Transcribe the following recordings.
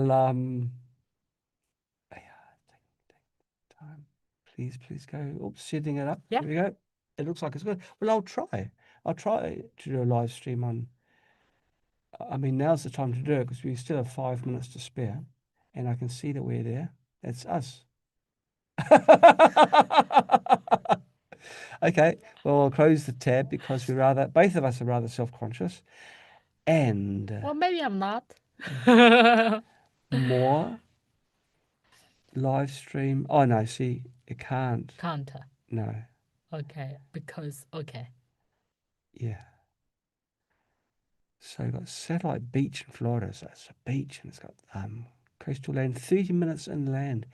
Well, yeah, take time. Please go. Oops, setting it up. Yeah. There we go. It looks like it's good. Well, I'll try. I'll try to do a live stream on. I mean, now's the time to do it because we still have 5 minutes to spare, and I can see that we're there. That's us. Okay. Well, I'll close the tab because both of us are rather self-conscious, and Well, maybe I'm not. more live stream. Oh no, see, it can't. Can't. No. Okay, because okay. Yeah. So we've got Satellite Beach in Florida. So it's a beach and it's got coastal land, 30 minutes inland.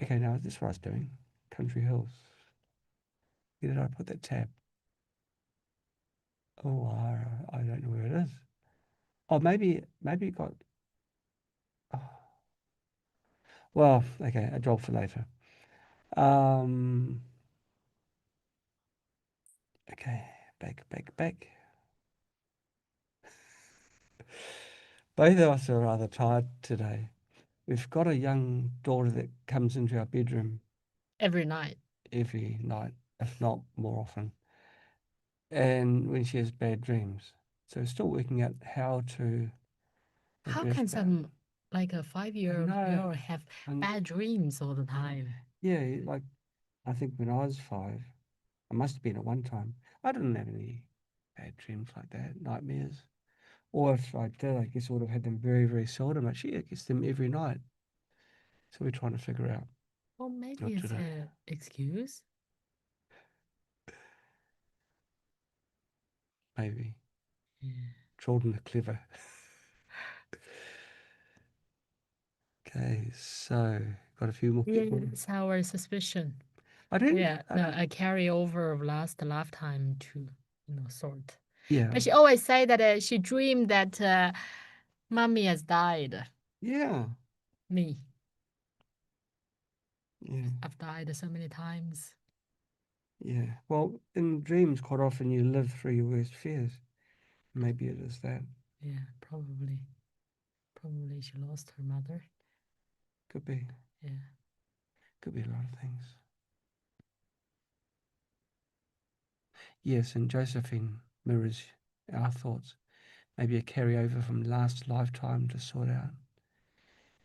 Okay, now this is what I was doing. Country Hills. Where did I put that tab? Oh, I don't know where it is. Oh, maybe it got. Oh. Well, okay, a job for later. Um. Okay, back. Both of us are rather tired today. We've got a young daughter that comes into our bedroom Every night. every night, if not more often, and when she has bad dreams. So we're still working out how to How address can that. some like a I 5-year-old know, girl have and bad dreams all the time? yeah, like I think when I was 5, I must have been at one time. I didn't have any bad dreams like that, nightmares. Or if I did, I guess I would have had them very, very seldom. But she gets them every night. So we're trying to figure out Well, maybe what to it's do. an excuse. Maybe. Yeah. Children are clever. Okay, so got a few more people. It's our suspicion. I don't, Yeah, I don't, a carryover of last lifetime to sort. yeah, But she always say that she dreamed that mommy has died. yeah, Me, yeah, I've died so many times. yeah. Well, in dreams, quite often you live through your worst fears. Maybe it is that. Yeah, probably. Probably she lost her mother. Could be. Yeah. Could be a lot of things. Yes, and Josephine mirrors our thoughts. Maybe a carryover from last lifetime to sort out.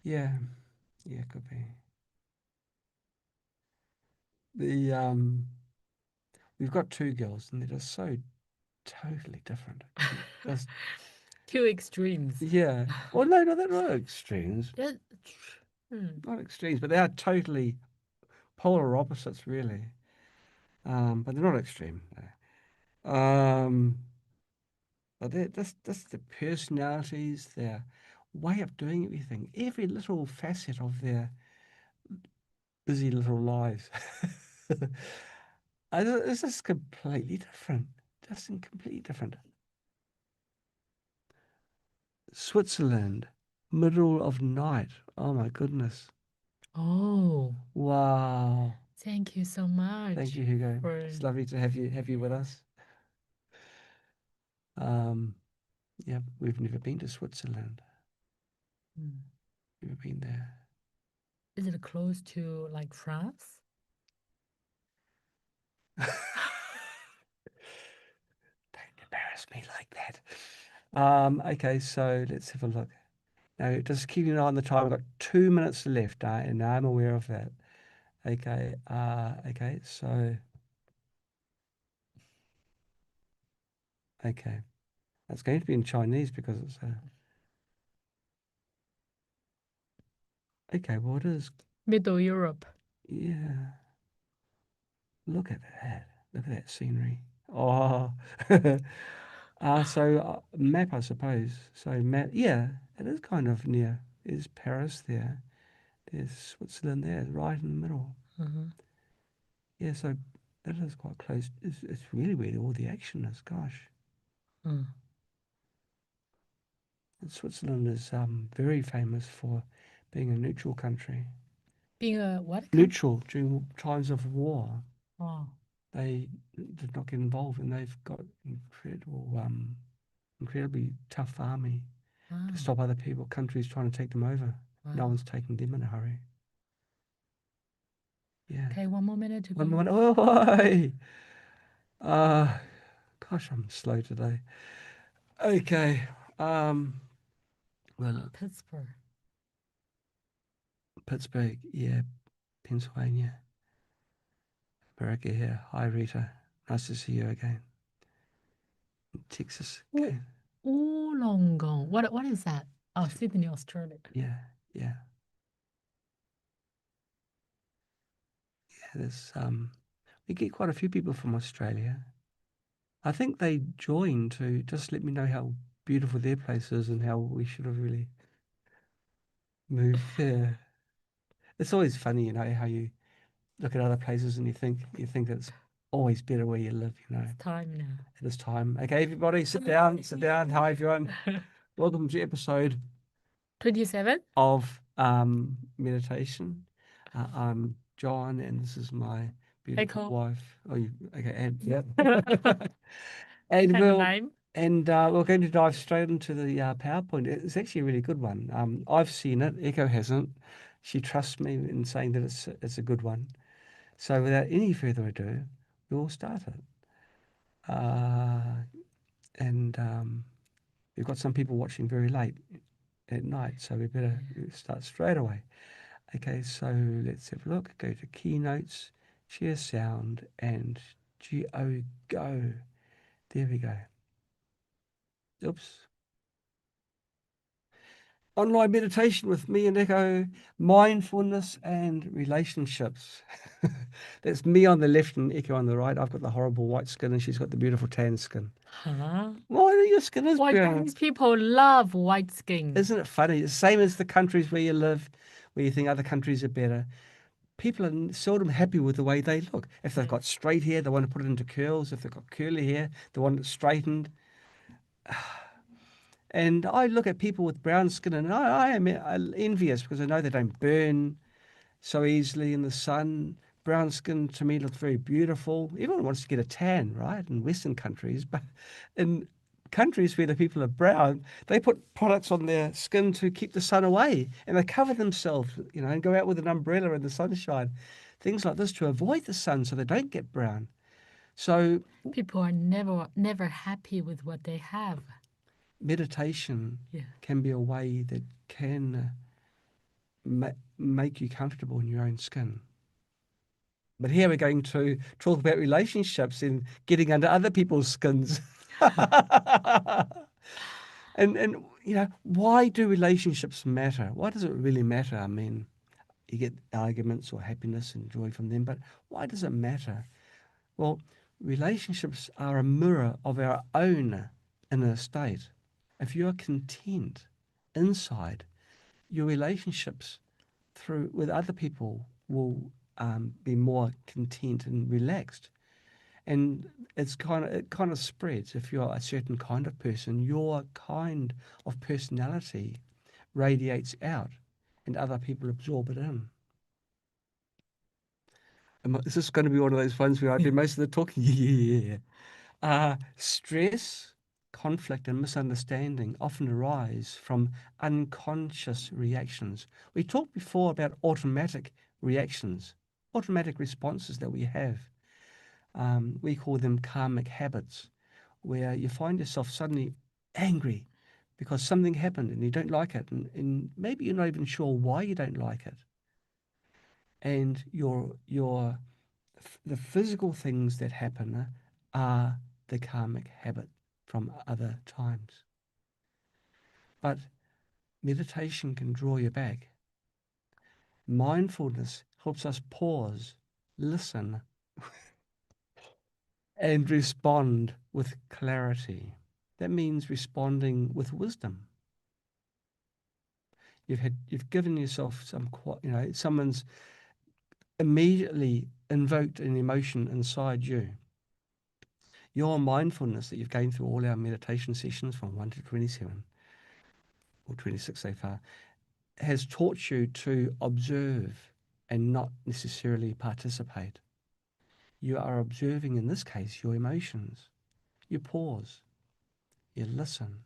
Yeah, yeah, could be. The we've got two girls and they're just so totally different. Just Two extremes. yeah. Well, no, they're not extremes. That, hmm. Not extremes, but they are totally polar opposites, really. But they're not extreme. No. But they're just the personalities, their way of doing everything, every little facet of their busy little lives. It's just completely different. Just completely different. Switzerland, middle of night. Oh my goodness. Oh, Wow. thank you so Thank much you, Hugo. for. It's lovely to have you with us. Um, yeah, we've never been to Switzerland. Hmm. Never been there. Is it close to like France? Don't embarrass me like that. Okay, so let's have a look. Now, just keeping an eye on the time. We've got 2 minutes left, and I'm aware of that. Okay, so okay. That's going to be in Chinese because it's okay, well it is. Middle Europe. Yeah. Look at that. Look at that scenery. Oh. Map, I suppose. So map, yeah, it is kind of near. There's Paris there. There's Switzerland there, right in the middle. Uh-huh. Yeah, so that is quite close. It's really where all the action is. Gosh, Uh. and Switzerland is very famous for being a neutral country. Being a what country? Neutral during times of war. Oh. They did not get involved, and they've got incredibly tough army. Wow. to stop other people, countries trying to take them over. No Wow. one's taking them in a hurry. Yeah. Okay, one more minute to One go. more. Oh, hey. Uh, gosh, I'm slow today. Okay. Well, Pittsburgh. Pittsburgh, yeah, Pennsylvania. America here. Hi, Rita. Nice to see you again. Texas Oh, again. Wollongong. What is that? Oh, Sydney, Australia. Yeah, yeah, yeah. We get quite a few people from Australia. I think they joined to just let me know how beautiful their place is and how we should have really moved there. It's always funny, how you look at other places and you think it's always better where you live, It's time now. at this time. Okay, everybody, sit down, sit down. Hi, everyone. Welcome to episode 27? of meditation. I'm John, and this is my beautiful Echo. wife. Oh, okay, and yeah, You and have a we'll name? we're going to dive straight into the PowerPoint. It's actually a really good one. I've seen it. Echo hasn't. She trusts me in saying that it's a good one. So without any further ado, we'll start it. And we've got some people watching very late at night, so we better start straight away. Okay, so let's have a look. Go to keynotes, share sound, and go. There we go. Oops. Online meditation with me and Echo, mindfulness and relationships. That's me on the left and Echo on the right. I've got the horrible white skin and she's got the beautiful tan skin. Huh? Why do your skin is Why brown? Chinese people love white skin? Isn't it funny? It's the same as the countries where you live, where you think other countries are better. People are seldom happy with the way they look. If they've got straight hair, they want to put it into curls. If they've got curly hair, they want it straightened. And I look at people with brown skin and I am envious because I know they don't burn so easily in the sun. Brown skin to me looks very beautiful. Everyone wants to get a tan, right? In Western countries, but in countries where the people are brown, they put products on their skin to keep the sun away, and they cover themselves, and go out with an umbrella in the sunshine, things like this to avoid the sun, so they don't get brown. So People are never happy with what they have. meditation Yeah. can be a way that can make you comfortable in your own skin. But here we're going to talk about relationships and getting under other people's skins. And why do relationships matter? Why does it really matter? I mean, you get arguments or happiness and joy from them, but why does it matter? Well, relationships are a mirror of our own inner state. If you're content inside, your relationships with other people will be more content and relaxed. And it kind of spreads. If you're a certain kind of person, your kind of personality radiates out, and other people absorb it in. Is this going to be one of those ones where I do most of the talking? Yeah. Stress, conflict, and misunderstanding often arise from unconscious reactions. We talked before about automatic reactions, automatic responses that we have. We call them karmic habits, where you find yourself suddenly angry because something happened and you don't like it, and maybe you're not even sure why you don't like it. And the physical things that happen are the karmic habit from other times. But meditation can draw you back. Mindfulness helps us pause, listen, and respond with clarity. That means responding with wisdom. You've given yourself someone's immediately invoked an emotion inside you. Your mindfulness that you've gained through all our meditation sessions from 1 to 27, or 26 so far, has taught you to observe and not necessarily participate. You are observing, in this case, your emotions. You pause, you listen,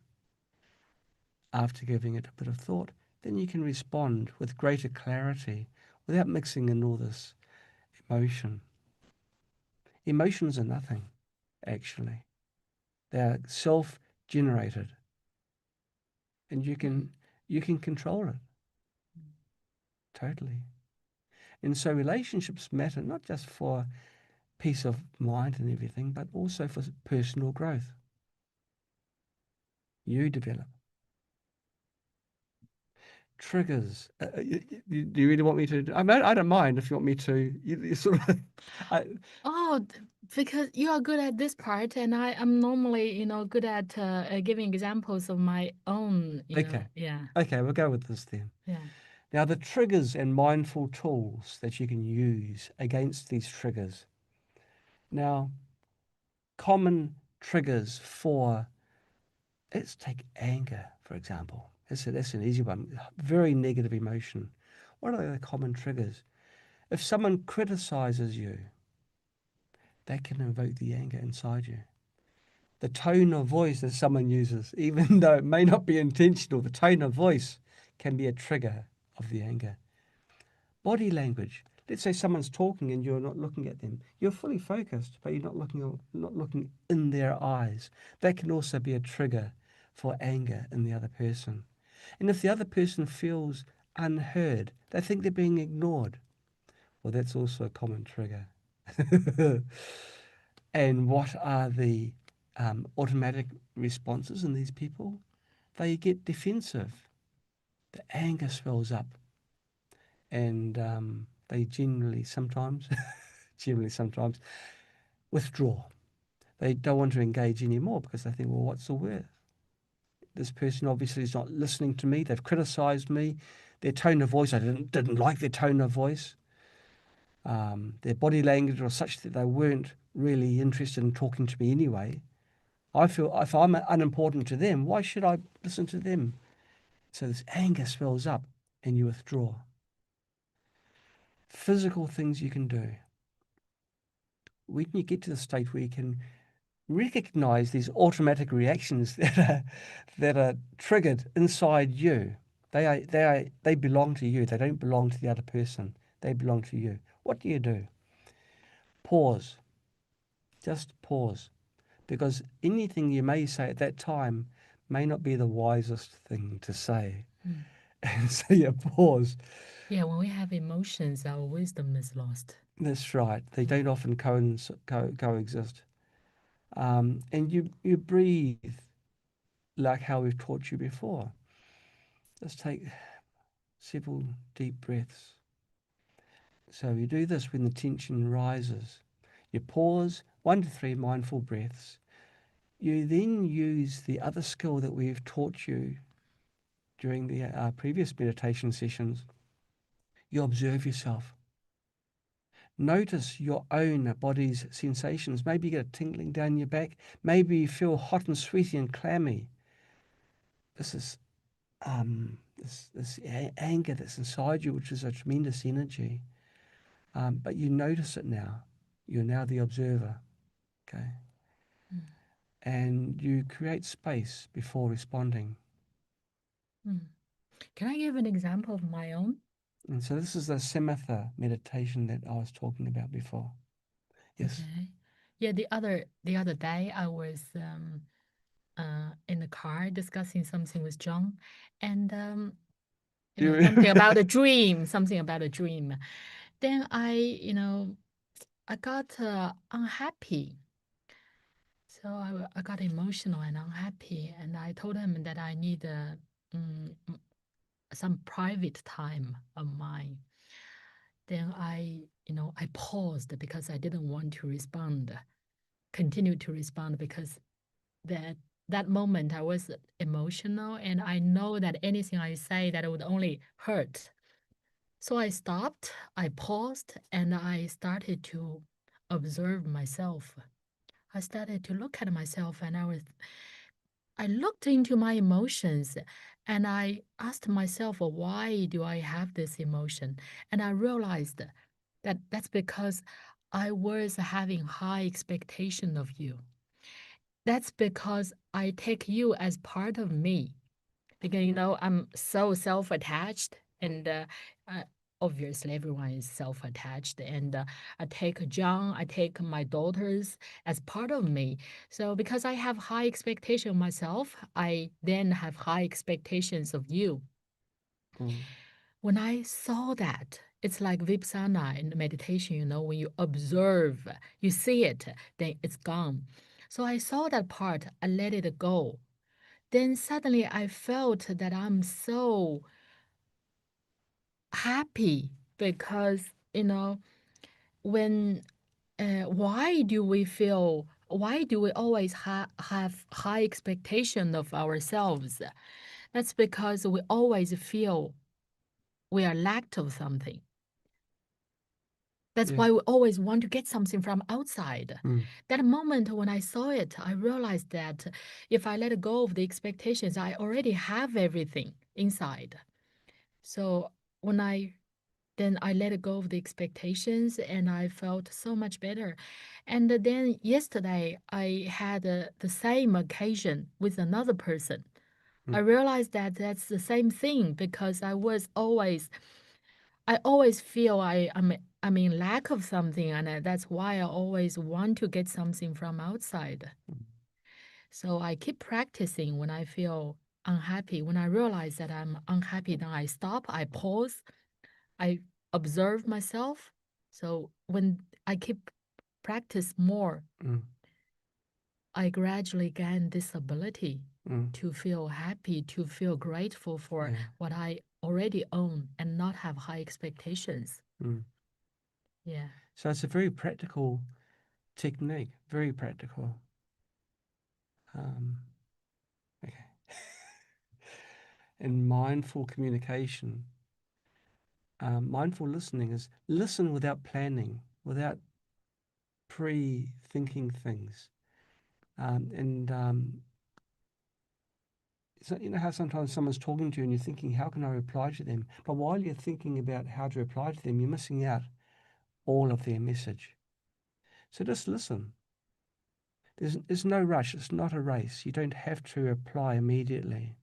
after giving it a bit of thought, then you can respond with greater clarity without mixing in all this emotion. Emotions are nothing, actually. They're self-generated, and Mm. you can control it totally. And so relationships matter not just for peace of mind and everything, but also for personal growth. You develop triggers. Do you really want me to? I don't mind if you want me to. You sort of. I, Oh, because you are good at this part, and I am normally, good at giving examples of my own, okay, yeah, okay, we'll go with this then. yeah. Now, the triggers and mindful tools that you can use against these triggers. Now, common triggers for, let's take anger, for example. That's an easy one. Very negative emotion. What are the common triggers? If someone criticizes you, that can invoke the anger inside you. The tone of voice that someone uses, even though it may not be intentional, the tone of voice can be a trigger of the anger. Body language. Let's say someone's talking and you're not looking at them. You're fully focused, but you're not looking in their eyes. That can also be a trigger for anger in the other person. And if the other person feels unheard, they think they're being ignored. Well, that's also a common trigger. And what are the automatic responses in these people? They get defensive. The anger swells up, and they generally sometimes withdraw. They don't want to engage anymore because they think, well, what's the worth? This person obviously is not listening to me. They've criticized me. Their tone of voice, I didn't like their tone of voice. Their body language was such that they weren't really interested in talking to me anyway. I feel if I'm unimportant to them, why should I listen to them? So this anger swells up and you withdraw. Physical things you can do. When you get to the state where you can recognize these automatic reactions that are triggered inside you, they belong to you. They don't belong to the other person. They belong to you. What do you do? Pause. Just pause. Because anything you may say at that time may not be the wisest thing to say. Mm. And so you pause. Yeah, when we have emotions, our wisdom is lost. That's right. They Yeah. don't often coexist. And you breathe like how we've taught you before. Just take several deep breaths. So you do this when the tension rises. You pause 1 to 3 mindful breaths. You then use the other skill that we've taught you during the previous meditation sessions. You observe yourself. Notice your own body's sensations. Maybe you get a tingling down your back. Maybe you feel hot and sweaty and clammy. This is this anger that's inside you, which is a tremendous energy. But you notice it now. You're now the observer, okay? Mm. And you create space before responding. Mm. Can I give an example of my own? And so this is the samatha meditation that I was talking about before. Yes. Okay. Yeah, the other day I was in the car discussing something with John, and Do something you? about a dream, something about a dream. Then I got unhappy. So I got emotional and unhappy, and I told him that I need mm, some private time of mine. Then I paused because I didn't want to respond, continue to respond because that that moment I was emotional and I know that anything I say that it would only hurt. So I stopped, I paused, and I started to observe myself. I started to look at myself and I looked into my emotions and I asked myself, well, why do I have this emotion? And I realized that that's because I was having high expectation of you. That's because I take you as part of me. because I'm so self-attached, and uh, obviously everyone is self-attached, and I take John, I take my daughters as part of me. So because I have high expectation of myself, I then have high expectations of you. Mm. When I saw that, it's like vipassana in meditation, when you observe, you see it, then it's gone. So I saw that part, I let it go. Then suddenly I felt that I'm so happy because, when why do we always have high expectation of ourselves? That's because we always feel we are lacked of something. That's Yeah. why we always want to get something from outside. Mm. That moment when I saw it, I realized that if I let go of the expectations, I already have everything inside. So when I let go of the expectations and I felt so much better. And then yesterday I had the same occasion with another person. I Mm. realized that that's the same thing because I always feel I'm in lack of something, and that's why I always want to get something from outside. Mm. So I keep practicing when I feel unhappy. When I realize that I'm unhappy, then I stop, I pause, I observe myself. So when I keep practice more, Mm. I gradually gain this ability Mm. to feel happy, to feel grateful for Yeah. what I already own and not have high expectations. Mm. Yeah. So it's a very practical technique, very practical. Um, okay. And mindful communication, mindful listening is listen without planning, without pre-thinking things. And so you know how sometimes someone's talking to you and you're thinking, how can I reply to them? But while you're thinking about how to reply to them, you're missing out all of their message. So just listen. There's no rush. It's not a race. You don't have to reply immediately.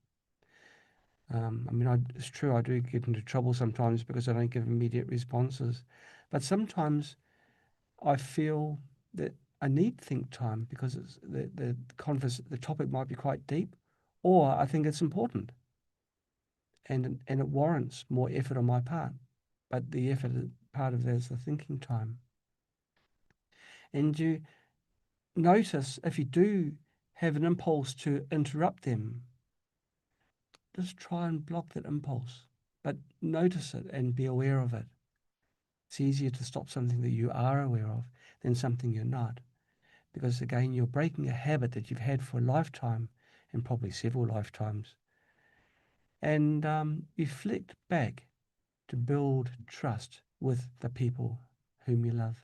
I mean, it's true, I do get into trouble sometimes because I don't give immediate responses. But sometimes I feel that I need think time because the topic might be quite deep, or I think it's important and it warrants more effort on my part. But the effort part of that is the thinking time. And you notice if you do have an impulse to interrupt them, just try and block that impulse. But notice it and be aware of it. It's easier to stop something that you are aware of than something you're not. Because again, you're breaking a habit that you've had for a lifetime and probably several lifetimes. And reflect back to build trust with the people whom you love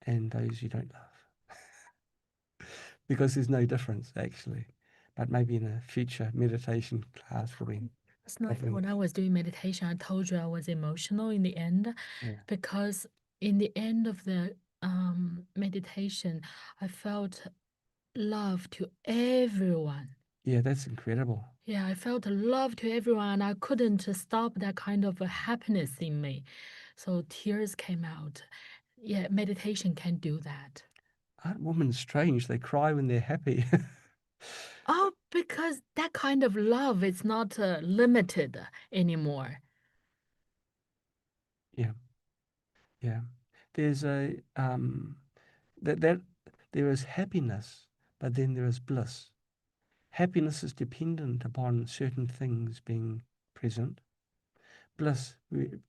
and those you don't love. Because there's no difference, actually. But maybe in a future meditation class, we'll be Last night covering. when I was doing meditation, I told you I was emotional in the end Yeah. because in the end of the meditation, I felt love to everyone. Yeah, that's incredible. Yeah, I felt love to everyone. I couldn't stop that kind of a happiness in me. So tears came out. Yeah, meditation can do that. Aren't women strange? They cry when they're happy. Oh, because that kind of love is not limited anymore. Yeah, yeah. There's a that there is happiness, but then there is bliss. Happiness is dependent upon certain things being present. Bliss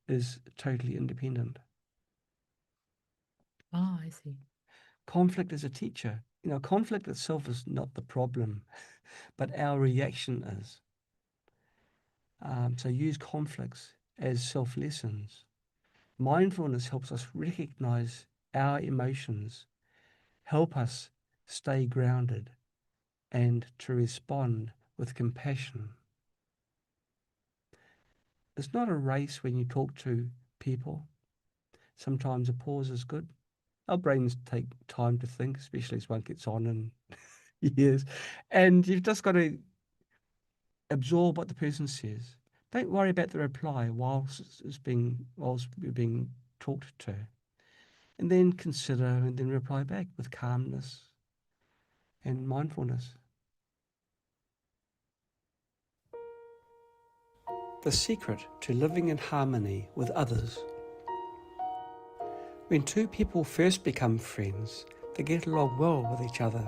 is totally independent. Oh, I see. Conflict is a teacher. Conflict itself is not the problem, but our reaction is. So use conflicts as self lessons. Mindfulness helps us recognize our emotions, help us stay grounded, and to respond with compassion. It's not a race when you talk to people. Sometimes a pause is good. Our brains take time to think, especially as one gets on in years. And you've just got to absorb what the person says. Don't worry about the reply whilst you're being talked to. And then consider and then reply back with calmness and mindfulness. The secret to living in harmony with others. When two people first become friends, they get along well with each other.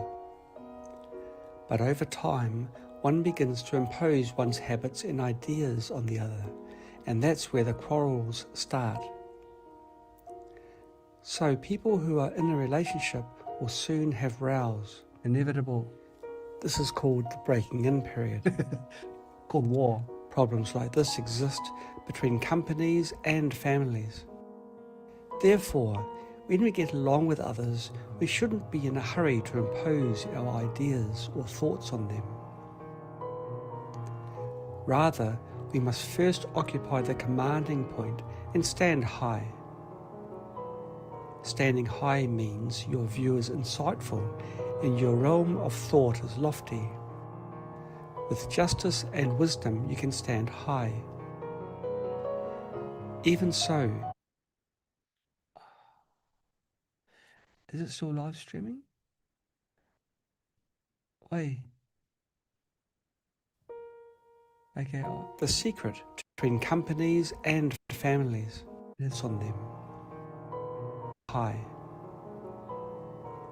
But over time, one begins to impose one's habits and ideas on the other, and that's where the quarrels start. So people who are in a relationship will soon have rows. Inevitable. This is called the breaking in period, called war. Problems like this exist between companies and families. Therefore, when we get along with others, we shouldn't be in a hurry to impose our ideas or thoughts on them. Rather, we must first occupy the commanding point and stand high. Standing high means your view is insightful and your realm of thought is lofty. With justice and wisdom, you can stand high. Even so, is it still live streaming? Oi. Okay, the secret between companies and families is on them. High.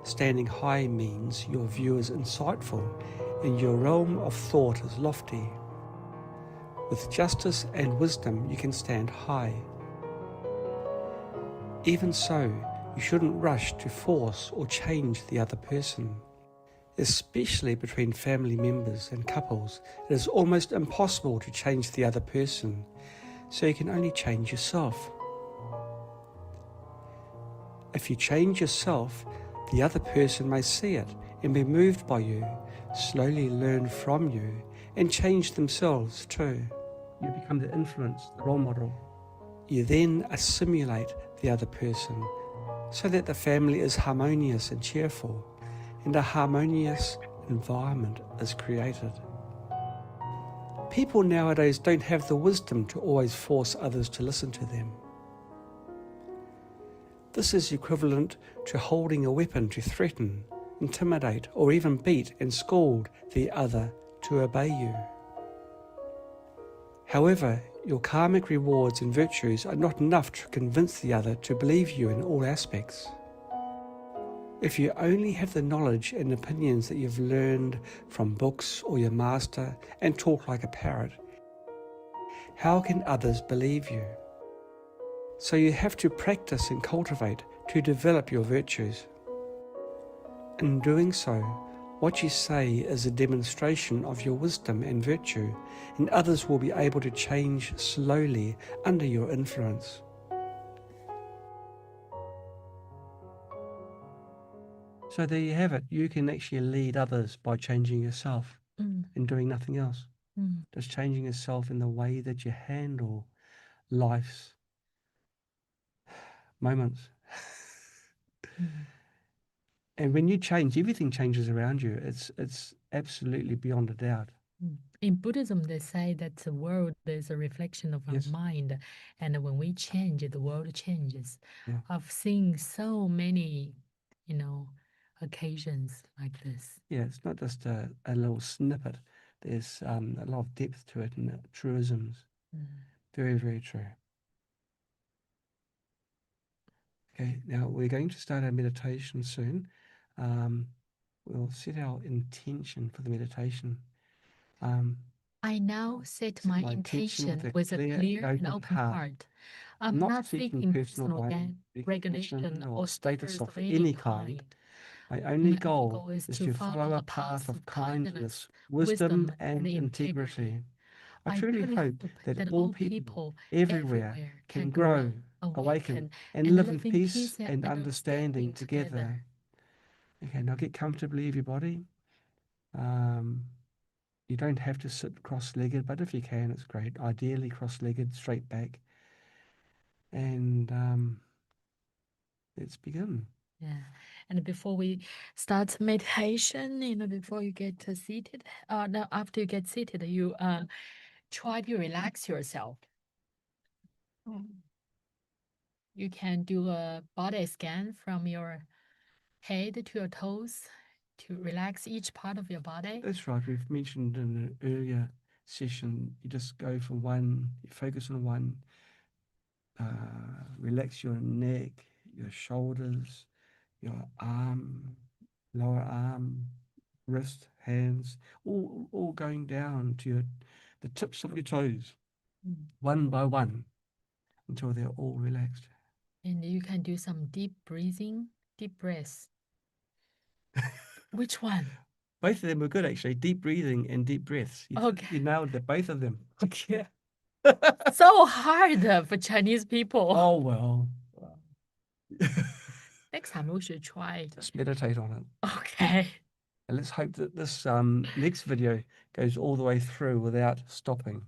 Standing high means your view is insightful and your realm of thought is lofty. With justice and wisdom, you can stand high. Even so, you shouldn't rush to force or change the other person. Especially between family members and couples, it is almost impossible to change the other person, so you can only change yourself. If you change yourself, the other person may see it and be moved by you, slowly learn from you, and change themselves too. You become the influence, the role model. You then assimilate the other person so that the family is harmonious and cheerful, and a harmonious environment is created. People nowadays don't have the wisdom to always force others to listen to them. This is equivalent to holding a weapon to threaten, intimidate, or even beat and scold the other to obey you. However, your karmic rewards and virtues are not enough to convince the other to believe you in all aspects. If you only have the knowledge and opinions that you've learned from books or your master and talk like a parrot, how can others believe you? So you have to practice and cultivate to develop your virtues. In doing so, what you say is a demonstration of your wisdom and virtue, and others will be able to change slowly under your influence. So there you have it. You can actually lead others by changing yourself and doing nothing else. Just changing yourself in the way that you handle life's moments. And when you change, everything changes around you. It's absolutely beyond a doubt. In Buddhism, they say that the world is a reflection of our Yes. mind, and when we change, the world changes. Yeah. I've seen so many, occasions like this. Yeah, it's not just a little snippet. There's a lot of depth to it and truisms. Very, very true. Okay, now we're going to start our meditation soon. We'll set our intention for the meditation. I now set my intention with a clear and open heart. I'm not seeking personal recognition or status of any kind. My only My goal is to follow a path of kindness, wisdom, and integrity. I truly hope that all people everywhere can grow, awaken, and live in peace and understanding together. Okay, now get comfortably, everybody. You don't have to sit cross-legged, but if you can, it's great. Ideally cross-legged, straight back. And let's begin. Yeah. And before we start meditation, before you get seated, no, after you get seated, you try to relax yourself. You can do a body scan from your head to your toes to relax each part of your body. That's right. We've mentioned in an earlier session, you just go for one, you focus on one, relax your neck, your shoulders, your arm, lower arm, wrist, hands, all going down to the tips of your toes, one by one, until they're all relaxed. And you can do some deep breathing, deep breaths. Which one? Both of them were good, actually. Deep breathing and deep breaths. Okay. You nailed it, both of them. Okay. So hard for Chinese people. Oh, well. Next time we should try. Just meditate on it. Okay. And let's hope that this next video goes all the way through without stopping.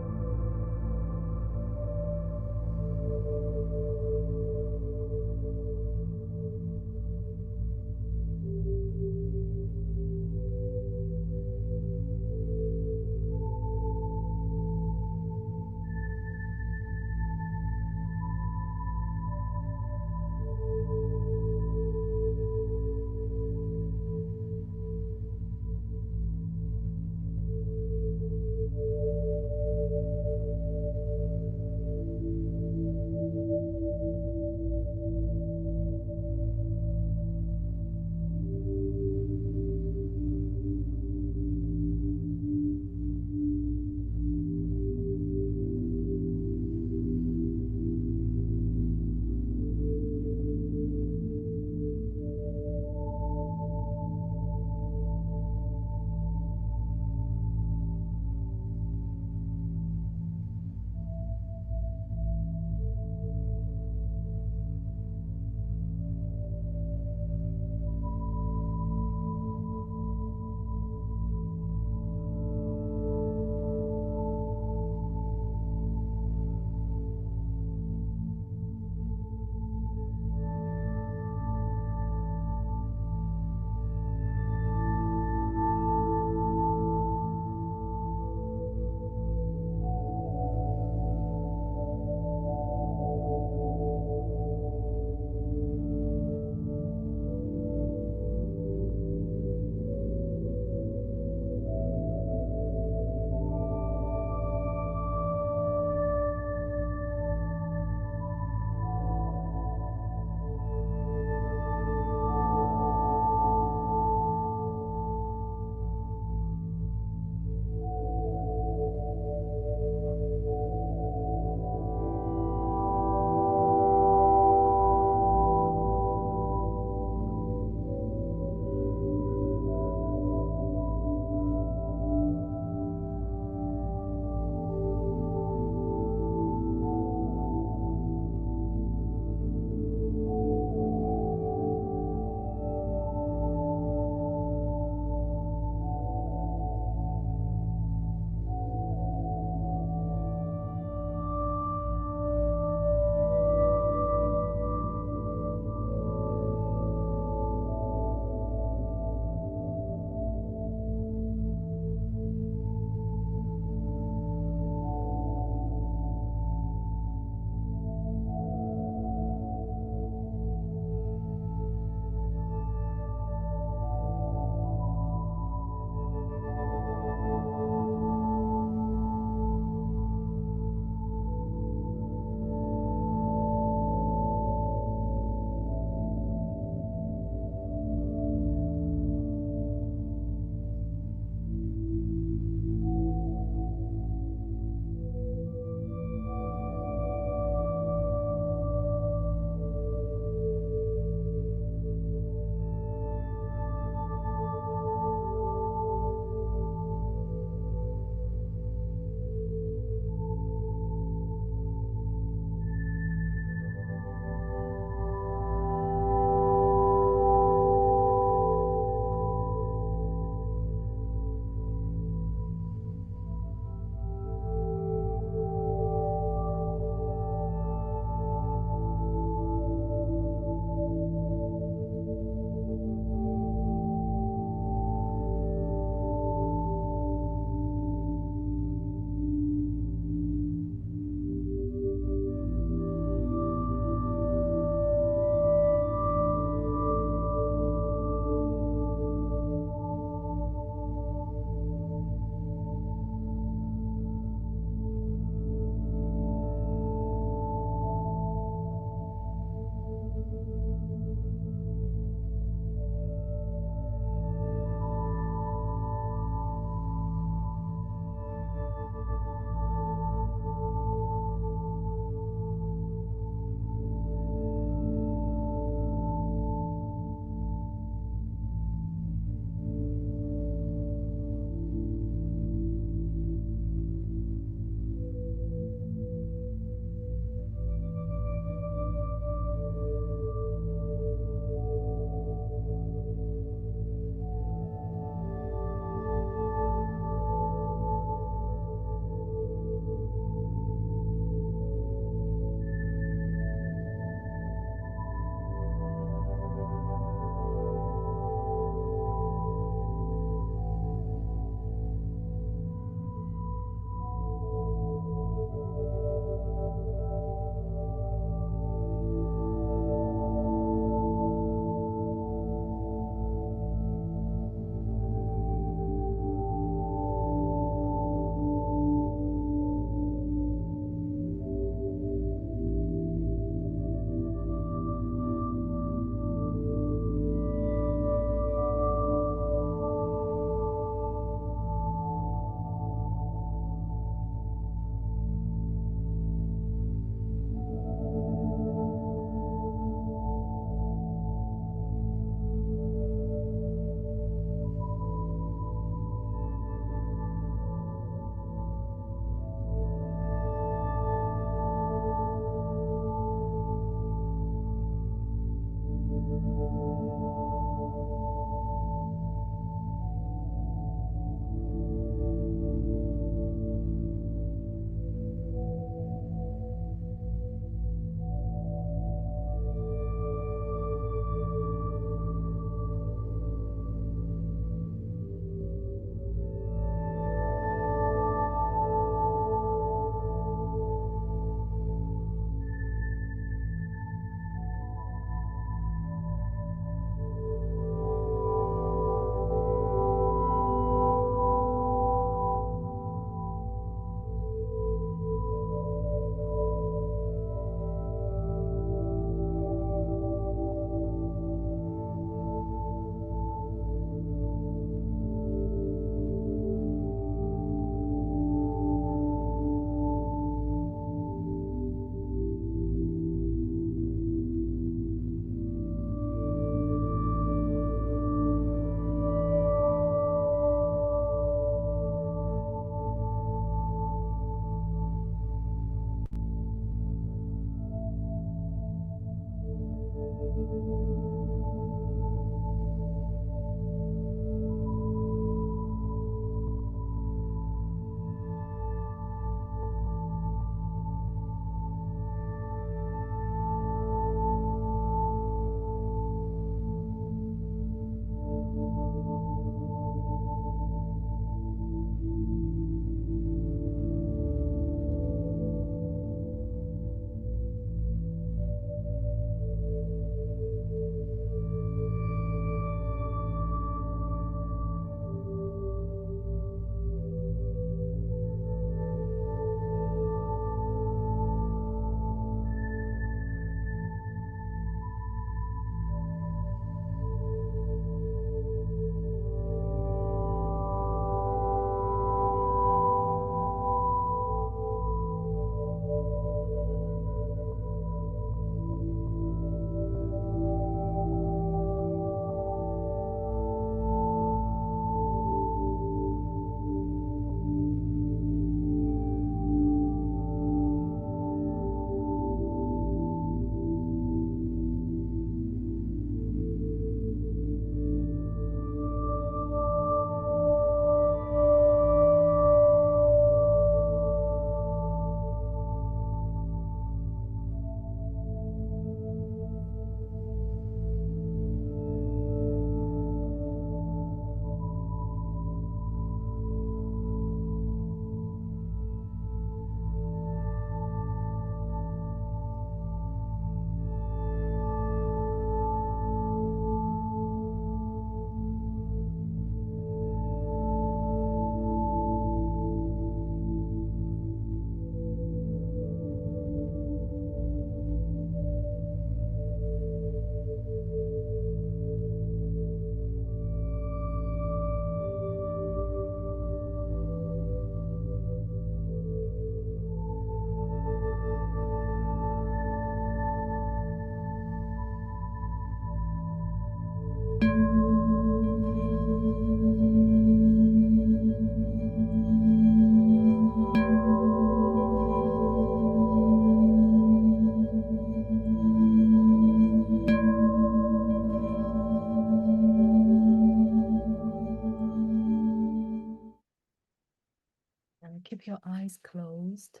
And keep your eyes closed.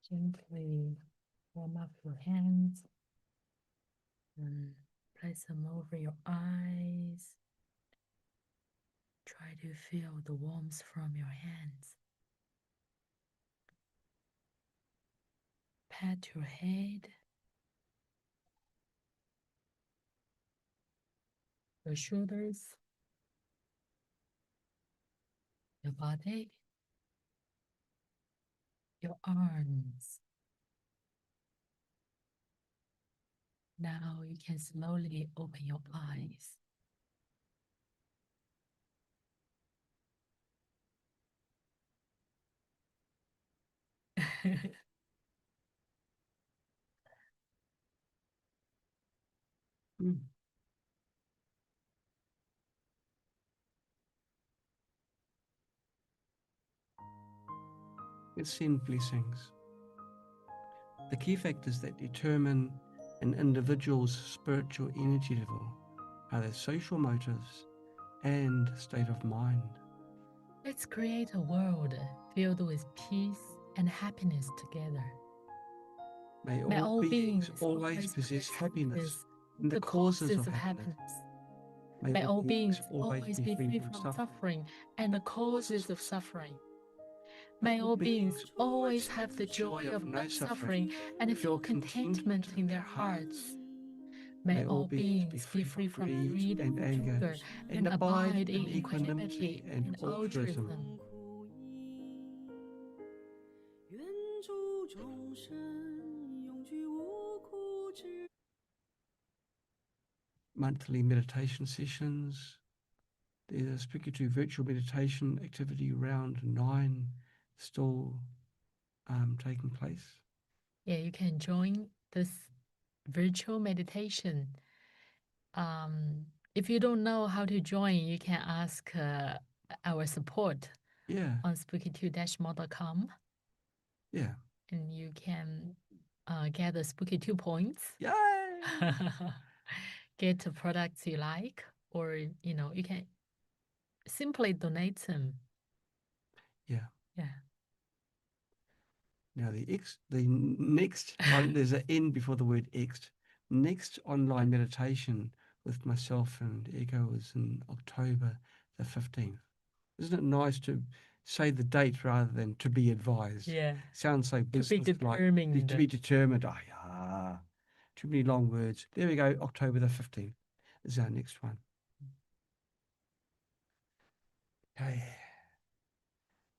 Gently warm up your hands and place them over your eyes. Try to feel the warmth from your hands. Pat your head, your shoulders, your body, your arms. Now you can slowly open your eyes. Mm. Let's send blessings. The key factors that determine an individual's spiritual energy level are their social motives and state of mind. Let's create a world filled with peace and happiness together. May May all all beings beings always always possess happiness practice and the the causes causes of of happiness. happiness. May May all all beings beings always always be be free free from from suffering. suffering and the causes of suffering. May May all all beings beings always always have have the the joy joy of of no no suffering suffering and and feel feel contentment contentment in in their their hearts. hearts. May May all all beings be beings be free free from from greed greed and and anger anger and and abide abide in in equanimity equanimity and and altruism. altruism. Monthly meditation sessions. There's a Spooky2 virtual meditation activity round 9 still taking place. Yeah, you can join this virtual meditation. If you don't know how to join, you can ask our support Yeah, on spooky2-more.com yeah. and you can get the Spooky2 points, Yay! get the products you like, or you can simply donate them. Yeah. Yeah. Now the next on there's an N before the word X. Next online meditation with myself and Echo is in October the 15th. Isn't it nice to say the date rather than to be advised? Yeah. Sounds so To be business like, to determined. be determined. Ah, yeah. Too many long words. There we go. October the 15th is our next one. Okay.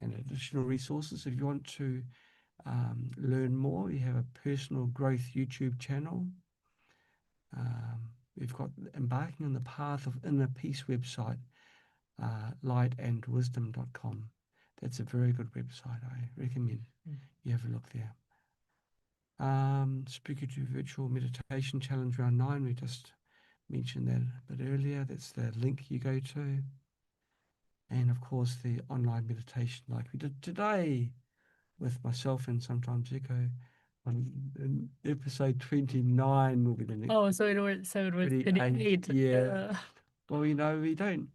And additional resources if you want to learn more. You have a personal growth YouTube channel. We've got Embarking on the Path of Inner Peace website, lightandwisdom.com. That's a very good website. I recommend you have a look there. Spooky2 Virtual Meditation Challenge Round 9. We just mentioned that a bit earlier. That's the link you go to. And of course, the online meditation like we did today with myself and sometimes Echo. On episode 29 will be the next. Oh, so it was 28, 28. yeah. Well, we don't.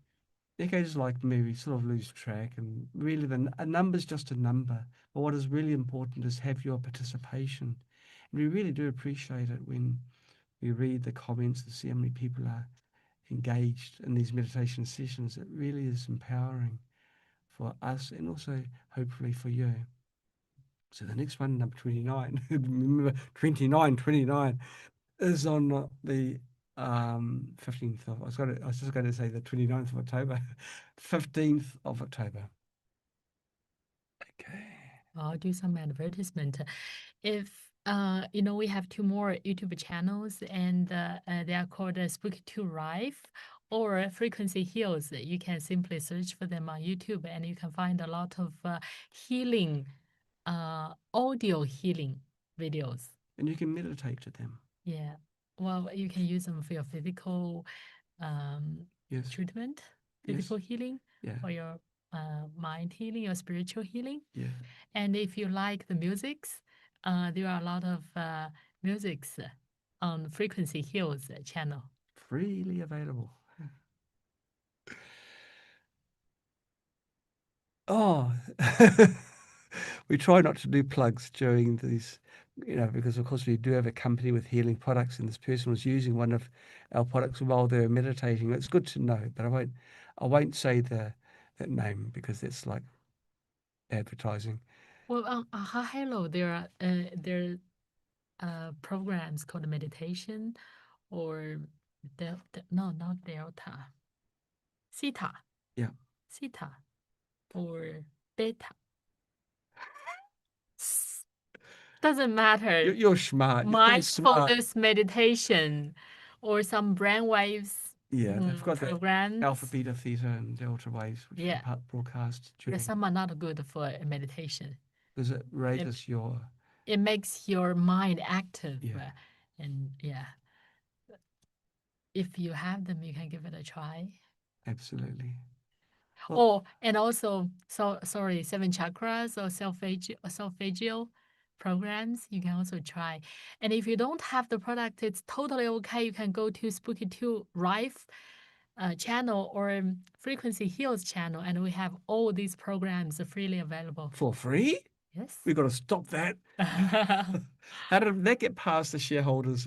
Echo's like me, we sort of lose track, and really, a number's just a number. But what is really important is have your participation. And we really do appreciate it when we read the comments and see how many people are engaged in these meditation sessions. It really is empowering for us and also hopefully for you. So the next one, number 29, remember 29 is on the 15th of, I was just going to say the 29th of October, 15th of October. Okay. I'll do some advertisement. If we have two more YouTube channels, and they are called Spooky2 Live or Frequency Heals. You can simply search for them on YouTube, and you can find a lot of healing, audio healing videos. And you can meditate to them. Yeah. Well, you can use them for your physical Yes. treatment, Yes. physical healing, Yeah. or your mind healing or spiritual healing. Yeah. And if you like the musics, there are a lot of musics on Frequency Heals channel. Freely available. Oh, we try not to do plugs during these, because of course we do have a company with healing products, and this person was using one of our products while they were meditating. It's good to know, but I won't say that name because it's like advertising. Well, on Halo, there are programs called meditation or no, not Delta, Theta, Yeah, Theta, or Beta. Doesn't you're, matter. you're smart. You're very smart. Mindfulness meditation or some brainwaves Yeah, they've got the alpha, programs. beta, theta, and delta waves, which we Yeah, broadcast yeah, during. some are not good for meditation. Does it rate It, as your? it makes your mind active. Yeah, And yeah, if you have them, you can give it a try. absolutely. Well, Oh, and also, so sorry, seven chakras or self-phagial programs, you can also try. And if you don't have the product, it's totally okay. You can go to Spooky2 Rife channel or Frequency Heals channel, and we have all these programs freely available. for free? Yes. We've got to stop that. How did that get past the shareholders?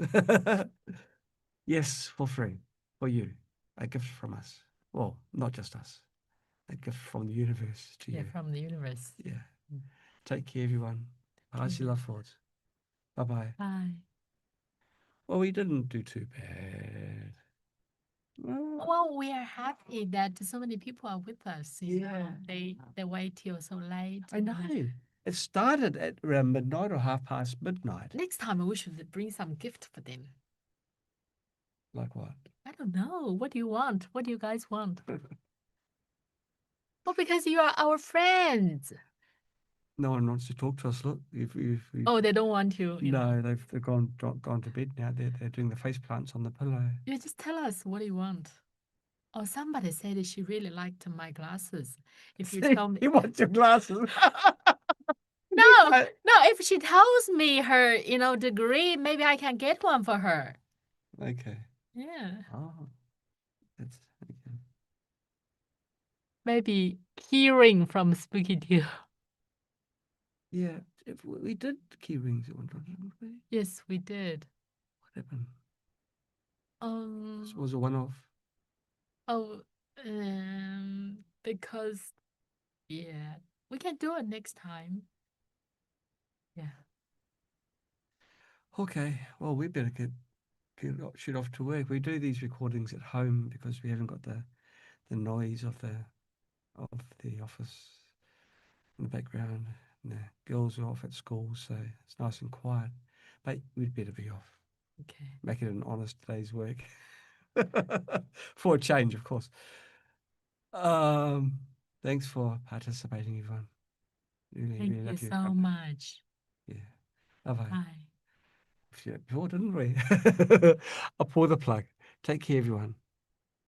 Yes, for free. For you. A gift from us. Well, not just us. A gift from the universe to Yeah, you. from the universe. Yeah. Mm. Take care, everyone. Pass Okay. your love forwards. Bye bye. Bye. Well, we didn't do too bad. Well, Well, we are happy that so many people are with us. yeah. They wait till so late. I know. It started at around midnight or half past midnight. Next time we should bring some gift for them. Like what? I don't know. What do you want? What do you guys want? Well, because you are our friends. No one wants to talk to us. Look, if Oh, they don't want you. no, they've gone to bed now. They're doing the face plants on the pillow. You just tell us what you want. Oh, somebody said that she really liked my glasses. If you tell me, He wants your glasses. no, I- no. If she tells me her, degree, maybe I can get one for her. okay. Yeah, Oh, that's okay. maybe hearing from Spooky2. Yeah, if we did key rings at one time, didn't we? Yes, we did. What happened? Um, Was a one-off. oh, because yeah, we can do it next time. Yeah. Okay, well, we better shoot off to work. We do these recordings at home because we haven't got the noise of the office in the background. And the girls are off at school, so it's nice and quiet. But we'd better be off. Okay. Make it an honest day's work. For a change, of course. Um, Thanks for participating, everyone. Really, Thank really you love your so company. much. Yeah. Bye bye. Bye. Before, didn't we? I'll pull the plug. Take care, everyone.